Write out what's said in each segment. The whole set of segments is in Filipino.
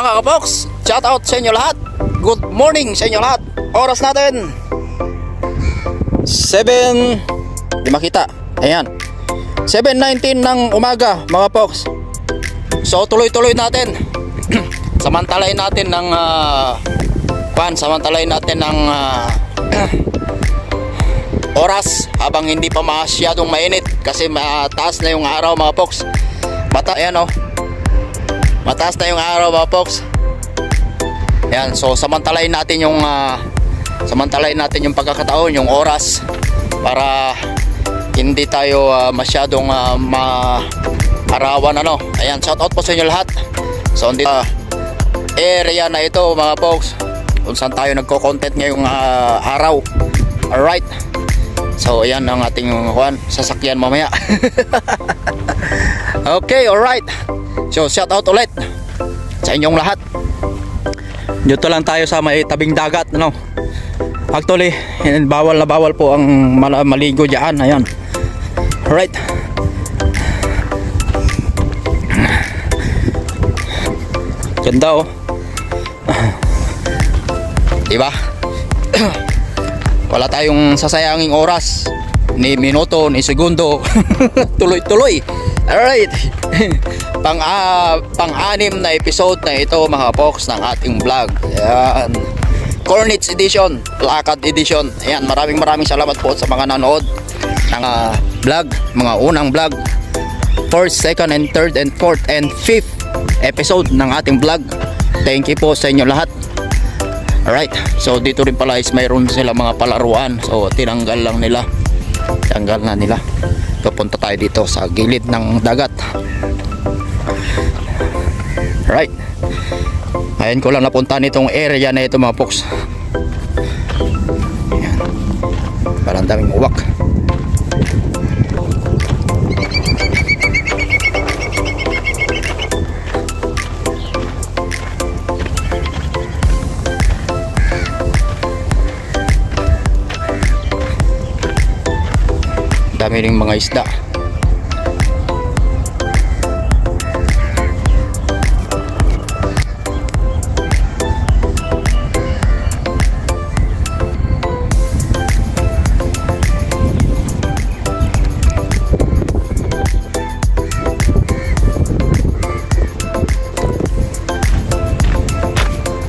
mga kapoks, shout out sa inyo lahat. Good morning sa inyo lahat. Oras natin 7, di makita, ayan, 7:19 ng umaga mga poks. So tuloy-tuloy natin. Samantalain natin ng oras habang hindi pa masyadong mainit kasi mataas na yung araw mga poks. Ayan oh, mataas na yung araw mga poks. Ayan, so samantalain natin yung pagkakataon, yung oras, para hindi tayo masyadong maarawan ano. Ayan, shout out po sa inyo lahat. So dito area na ito mga poks kung saan tayo nagko-content ngayong araw. Alright, so ayan ang ating sasakyan mamaya. Okay, alright. So shout out ulit sa inyong lahat. Dito lang tayo sa may tabing dagat, no? Actually, bawal na bawal po ang maligo diyan. Ayan. Alright. Ganda oh. Diba? Wala tayong sasayanging oras, ni minuto, ni segundo. Tuloy-tuloy. Alright. Pang-anim na episode na ito mga poks ng ating vlog. Ayan, Cornets Edition, Lakad Edition. Ayan, maraming salamat po sa mga nanood ng vlog, mga unang vlog, first, second, and third, and fourth, and fifth episode ng ating vlog. Thank you po sa inyo lahat. Alright, so dito rin pala is mayroon sila mga palaruan. So tinanggal na nila. Pupunta tayo dito sa gilid ng dagat. Right. Ngayon ko lang napunta nitong area na ito mga poks. Ayan. Parang daming uwak. Dami ring mga isda.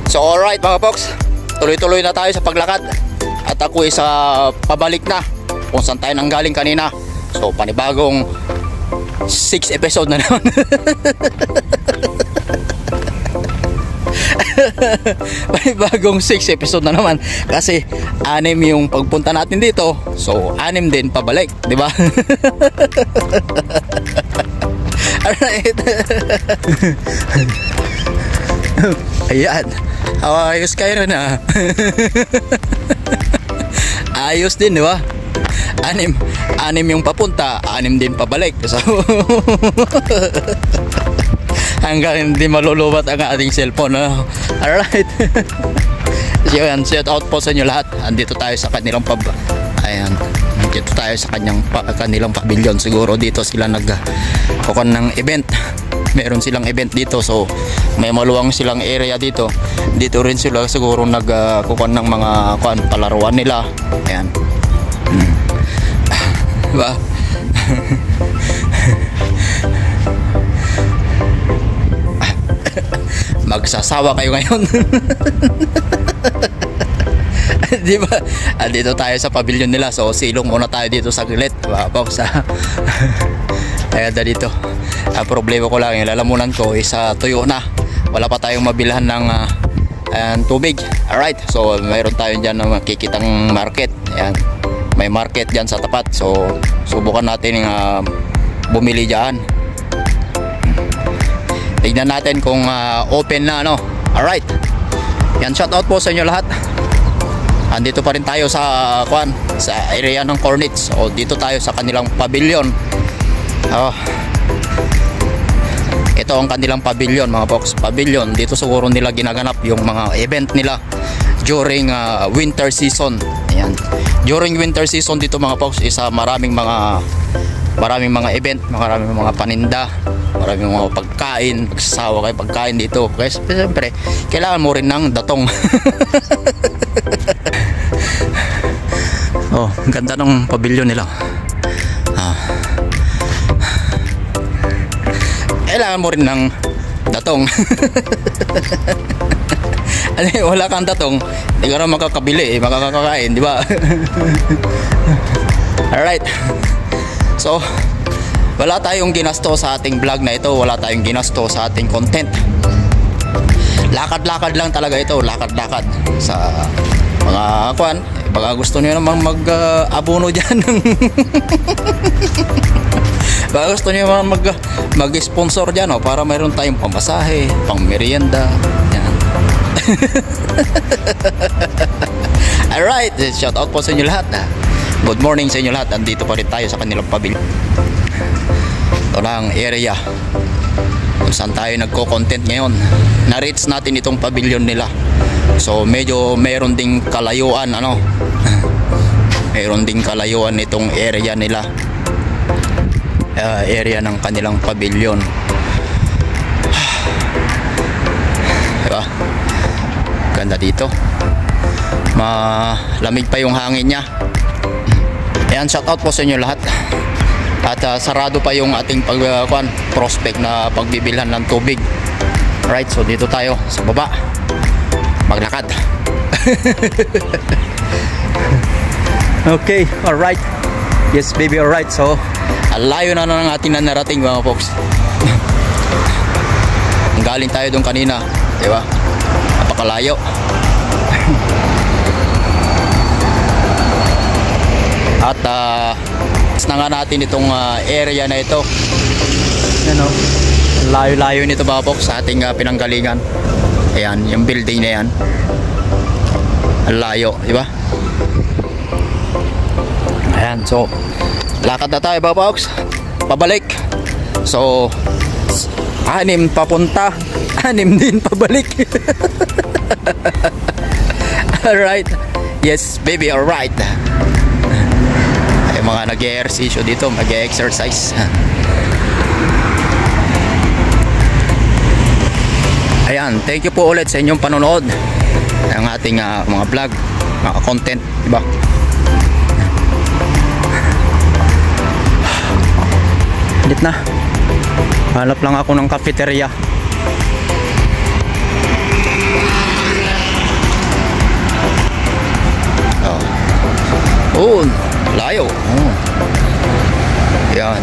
So alright mga poks, tuloy-tuloy na tayo sa paglakad. At ako isa pabalik na kung saan tayo nanggaling kanina. So panibagong 6 episode na naman. Panibagong 6 episode na naman. Kasi 6 yung pagpunta natin dito. So 6 din pabalik, di ba? Alright. Ayan, ayos kayo na. Ayos din, di ba? 6 yung papunta, 6 din pabalik. So hanggang hindi malulubat ang ating cellphone, no? Alright. So yan, shout out po sa inyo lahat. Andito tayo sa kanilang ayan, dito tayo sa kanilang pavilion. Siguro dito sila nagkukuha ng event. Meron silang event dito, so may maluwang silang area dito. Dito rin sila siguro nagkukuha ng mga palaruan nila. Ayan. Diba? Magsasawa kayo ngayon. Diba? Dito tayo sa pavilion nila. So silong muna tayo dito sa gilid. Ayan na dito. Ang problema ko lang, yung lalamunan ko is tuyo na. Wala pa tayong mabilhan ng tubig. Alright, so mayroon tayo dyan na makikitang market. Ayan, may market dyan sa tapat. So subukan natin bumili dyan. Tignan natin kung open na, no? Alright, yan, shout out po sa inyo lahat. Andito pa rin tayo sa area ng Cornets. O dito tayo sa kanilang pavilion. Ito ang kanilang pavilion mga folks. Pavilion, dito siguro nila ginaganap yung mga event nila during winter season. Ayan. During winter season dito mga folks, maraming mga maraming mga event, maraming mga paninda, maraming mga pagkain, magsasawa kayo pagkain dito. Kaya siyempre, kailangan mo rin ng datong. Oh, ang ganda ng pabilyon nila. Kailangan mo rin ng datong. Wala kang datong, hindi ka na makakabili, makakakain, di ba? Alright. So, wala tayong ginasto sa ating vlog na ito, wala tayong ginasto sa ating content. Lakad-lakad lang talaga ito, lakad-lakad sa mga kwan. Baka gusto niyo naman mag-abono dyan. Baka gusto niyo naman mag-sponsor dyan, para mayroon tayong pamasahe, pang merienda. Yan. Alright, shout out po sa inyo lahat. Good morning sa inyo lahat. Andito pa rin tayo sa kanilang pavilion. Ito lang area kung saan tayo nagko-content ngayon. Na-reach natin itong pavilion nila. So medyo mayroon ding kalayuan, mayroon ding kalayuan itong area nila. Area ng kanilang pavilion. Diba? Ganda dito. Malamig pa yung hangin niya. Ayan, shout out po sa inyo lahat. At sarado pa yung ating prospect na pagbibilhan ng tubig. Right, so dito tayo sa baba maglakad. Okay, alright. Yes baby, alright. So layo na ng ating narating mga folks. Galing tayo doon kanina, di ba? Napakalayo. At na nga natin itong area na ito. Layo-layo nito mga folks sa ating pinanggalingan. Ayan, yung building na yan. Layo, di ba? Ayan, so lakad na tayo mga folks. Pabalik. So 6 papunta, 6 din pabalik. Alright. Yes baby, alright. Ay mga nag-e-exercise dito, mag-e-exercise. Ayan, thank you po ulit sa inyong panonood ng ating mga vlog, mga content, diba? Ulit na. Hanap lang ako ng cafeteria. Oh, layo. Oh. Yan.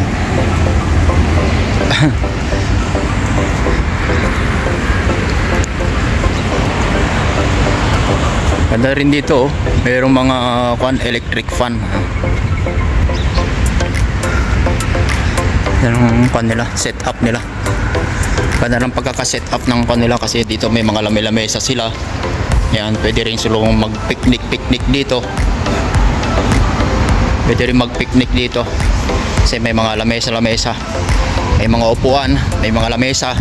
Ganda rin dito, mayroong mga electric fan. Yan ang kanila, set up nila. Ganda ng pagkaka-set up ng kanila kasi dito may mga lamesa sila. Yan, pwede rin silang mag-picnic dito. Pwede rin mag-picnic dito kasi may mga lamesa, may mga upuan, may mga lamesa.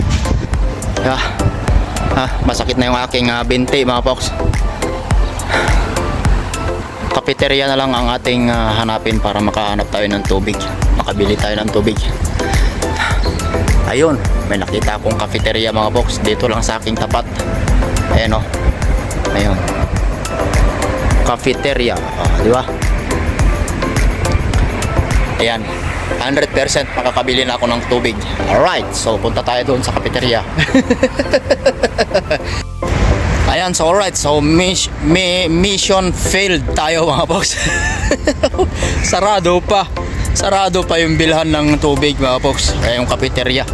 Masakit na yung aking binti mga folks. Cafeteria na lang ang ating hanapin para makahanap tayo ng tubig, makabili tayo ng tubig. Ayun, may nakita akong cafeteria mga folks dito lang sa aking tapat. Ayan o, ayun, cafeteria, di ba? Ayan, 100% makakabili na ako ng tubig. Alright, so punta tayo doon sa cafeteria. Ayan, so alright, so mission failed tayo mga folks. Sarado pa yung bilhan ng tubig mga folks, kaya yung cafeteria.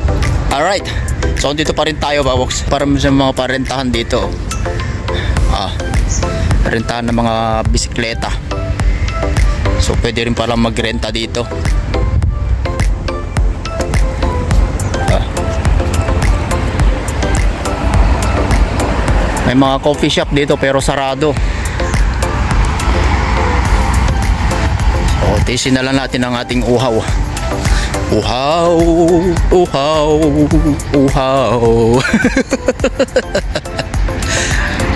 Alright, so dito pa rin tayo mga folks, para sa mga parentahan dito. Rentahan ng mga bisikleta. So pwede rin pala magrenta dito. May mga coffee shop dito pero sarado. So tisin na lang natin ang ating uhaw. Uhaw, uhaw, uhaw.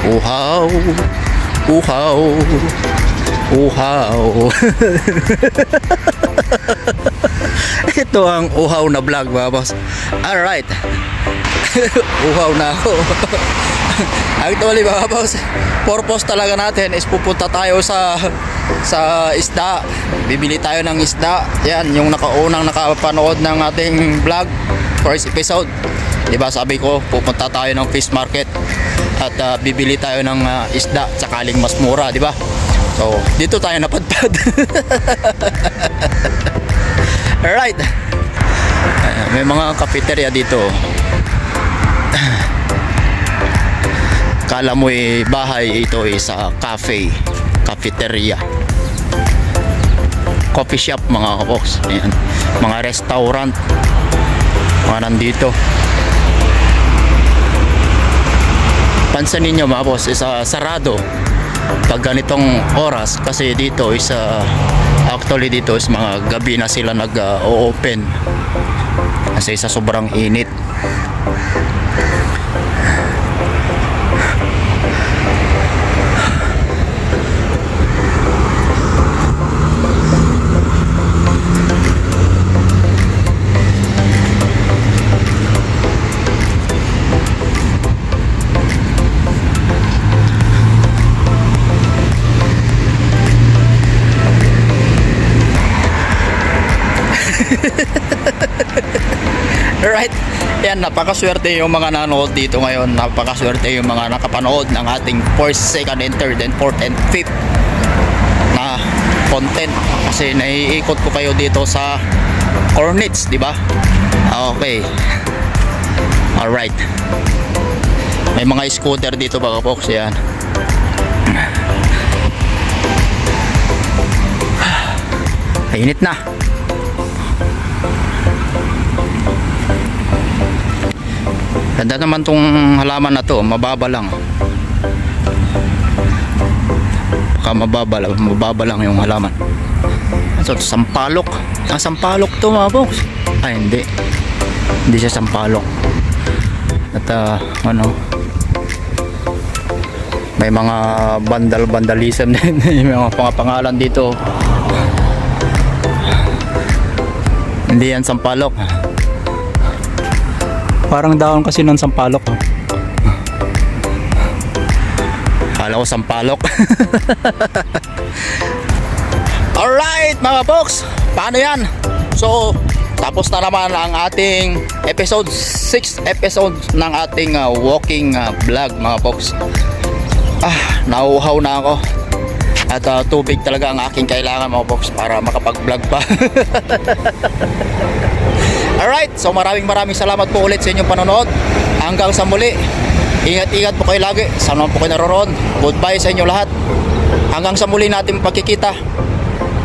Uhaw, uhaw, uhaw. Ito ang uhaw na vlog mga boss. Alright. Uhaw na ako. Actually mga boss, purpose talaga natin is pupunta tayo sa isda. Bibili tayo ng isda. Yan, yung unang nakapanood ng ating vlog, first episode. Diba sabi ko, pupunta tayo ng fish market at bibili tayo ng isda sakaling mas mura, diba? So, dito tayo napadpad. Alright. May mga cafeteria dito. Kala mo bahay, ito sa cafe, cafeteria, coffee shop mga kaboks. Ayan. Mga restaurant mga nandito. Pansanin nyo mga boss, sarado pag ganitong oras kasi dito is actually dito is mga gabi na sila nag-open kasi sa sobrang init. Right, yan, napakaswerte yung mga nanood dito ngayon. Napakaswerte yung mga nakapanood ng ating first, second, and third, and fourth, and fifth na content. Kasi naiikot ko kayo dito sa Cornets, di ba? Okay. Alright. May mga scooter dito mga folks, yan. Init na. Ganda naman tong halaman na to, mababa lang. Baka mababa lang yung halaman. So, sampalok. Sampalok to mga folks. Ay, hindi. Hindi siya sampalok. At ano, may mga vandalism din. May mga pangalan dito. Hindi yan sampalok. Parang dahon kasi ng sampalok. Kala ko sampalok. Alright mga folks, paano yan? So, tapos na naman ang ating episode 6 episode ng ating walking vlog mga folks. Nauuhaw na ako. At tubig talaga ang aking kailangan mga folks para makapag-vlog pa. Alright, so maraming salamat po ulit sa inyong panonood. Hanggang sa muli, ingat po kayo lagi. Sana po kayo naroon. Goodbye sa inyo lahat. Hanggang sa muli natin pagkikita.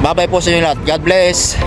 Bye bye po sa inyo lahat. God bless.